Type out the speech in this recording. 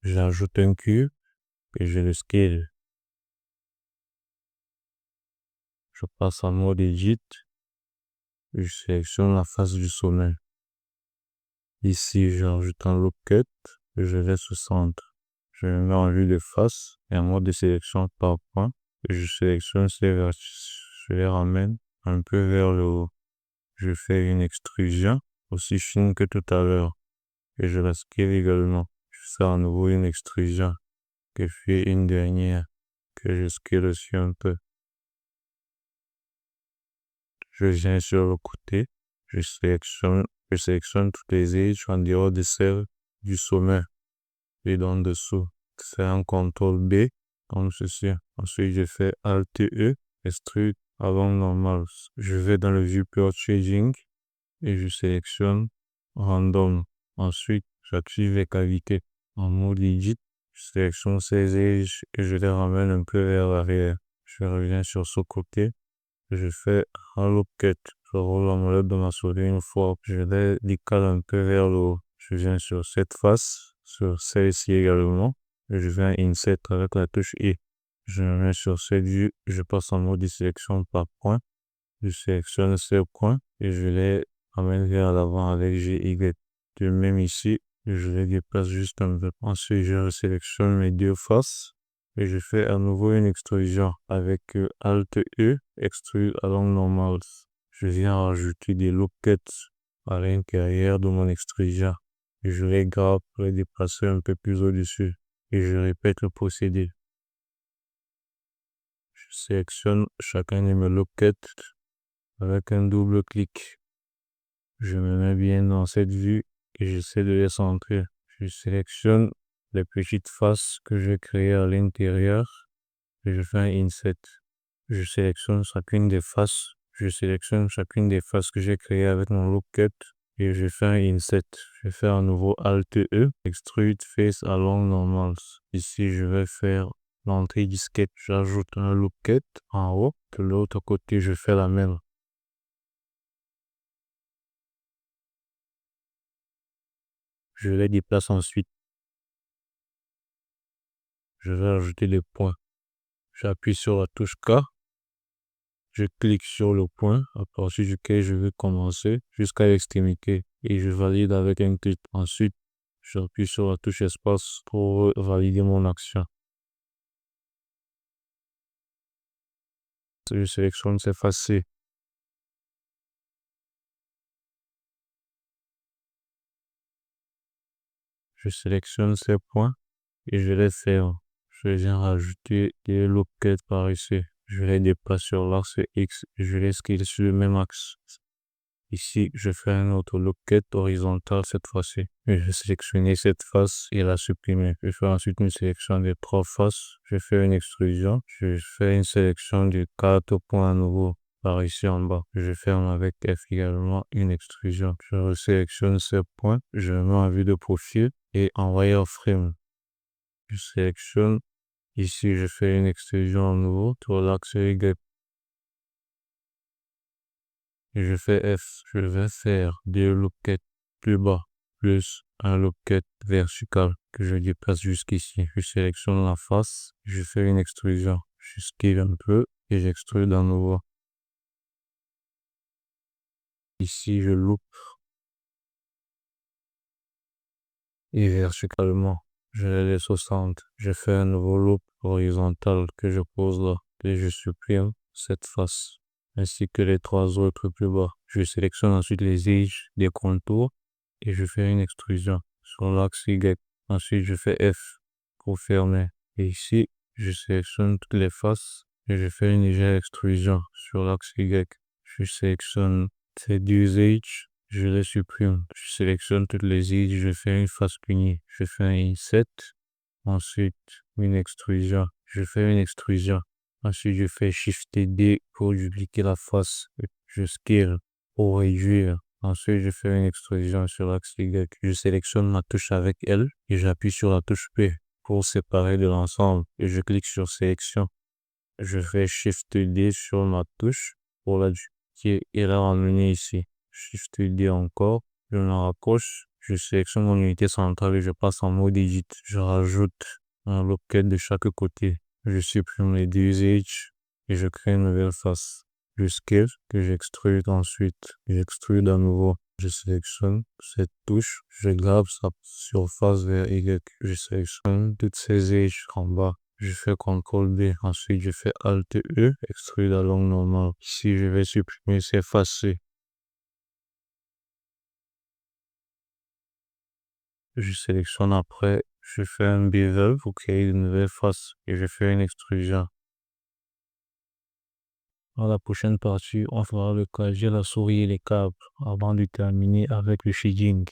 J'ajoute un cube et je le scale. Je passe en mode Edit. Je sélectionne la face du sommet. Ici, j'ajoute un loop cut et je laisse au centre. Je le mets en vue de face et en mode de sélection par point. Et je sélectionne je les ramène un peu vers le haut. Je fais une extrusion aussi fine que tout à l'heure. Et je la scale également. Je fais à nouveau une extrusion. Que je fais une dernière. Que je scale aussi un peu. Je viens sur le côté. Je sélectionne toutes les edges en dehors de celles du sommet. Et d'en dessous. C'est un CTRL B, comme ceci. Ensuite, je fais Alt E, Extrude avant normal. Je vais dans le Viewport Shading et je sélectionne Random. Ensuite, j'active les cavités. En mode Edit, je sélectionne ces edges et je les ramène un peu vers l'arrière. Je reviens sur ce côté. Je fais un loop cut. Je roule la molette de ma souris une fois. Je les décale un peu vers le haut. Je viens sur cette face, sur celle-ci également. Et je viens insert avec la touche I. Je me mets sur cette vue. Je passe en mode de sélection par point. Je sélectionne ces points et je les ramène vers l'avant avec GY. De même ici, je les déplace juste un peu. Ensuite, je sélectionne mes deux faces. Et je fais à nouveau une extrusion avec Alt E, extrude à l'angle normal. Je viens rajouter des loop cuts à l'intérieur de mon extrusion. Et je les grappe pour les déplacer un peu plus au-dessus. Et je répète le procédé. Je sélectionne chacun de mes loop cuts avec un double clic. Je me mets bien dans cette vue et j'essaie de les centrer. Je sélectionne les petites faces que j'ai créées à l'intérieur et je fais un inset. Je sélectionne chacune des faces. Je sélectionne chacune des faces que j'ai créées avec mon loop cut et je fais un inset. Je fais à nouveau Alt E, Extrude Face Along Normals. Ici, je vais faire l'entrée disquette. J'ajoute un loop cut en haut. De l'autre côté, je fais la même. Je les déplace ensuite. Je vais ajouter des points. J'appuie sur la touche K. Je clique sur le point à partir duquel je veux commencer jusqu'à l'extrémité et je valide avec un clic. Ensuite, j'appuie sur la touche espace pour valider mon action. Je sélectionne ces faces-ci. Je sélectionne ces points et je les ferme. Je viens rajouter des loop cuts par ici. Je les déplace sur l'axe X et je les scale sur le même axe. Ici, je fais un autre loop cut horizontal cette fois-ci. Je vais sélectionner cette face et la supprimer. Je fais ensuite une sélection des trois faces. Je fais une extrusion. Je fais une sélection des 4 points à nouveau par ici en bas. Je ferme avec F également une extrusion. Je resélectionne ces points. Je mets en vue de profil et en wireframe. Je sélectionne. Ici, je fais une extrusion à nouveau sur l'axe Y. Et je fais F. Je vais faire deux loop cuts plus bas, plus un loop cut vertical que je déplace jusqu'ici. Je sélectionne la face, je fais une extrusion. Je scale un peu et j'extrude à nouveau. Ici, je loupe et verticalement, je les laisse au centre. Je fais un nouveau loop horizontal que je pose là et je supprime cette face ainsi que les trois autres plus bas. Je sélectionne ensuite les edges des contours et je fais une extrusion sur l'axe Y. Ensuite, je fais F pour fermer. Et ici, je sélectionne toutes les faces et je fais une légère extrusion sur l'axe Y. Je sélectionne ces deux edges, je les supprime. Je sélectionne toutes les edges, je fais une face punie. Je fais un inset. Ensuite, une extrusion. Je fais une extrusion. Ensuite, je fais Shift D pour dupliquer la face. Je scale pour réduire. Ensuite, je fais une extrusion sur l'axe Y. Je sélectionne ma touche avec L et j'appuie sur la touche P pour séparer de l'ensemble. Et je clique sur sélection. Je fais Shift D sur ma touche pour la dupliquer et la ramener ici. Shift D encore. Je la rapproche. Je sélectionne mon unité centrale et je passe en mode edit. Je rajoute un locket de chaque côté. Je supprime les deux edges et je crée une nouvelle face. Je scale que j'extrude ensuite. J'extrude à nouveau. Je sélectionne cette touche. Je grave sa surface vers Y. Je sélectionne toutes ces edges en bas. Je fais CTRL B. Ensuite, je fais ALT E. Extrude à longue normale. Ici, je vais supprimer ces faces-ci. Je sélectionne après. Je fais un bevel pour créer une nouvelle face. Et je fais une extrusion. Dans la prochaine partie, on fera le casier, la souris et les câbles avant de terminer avec le shading.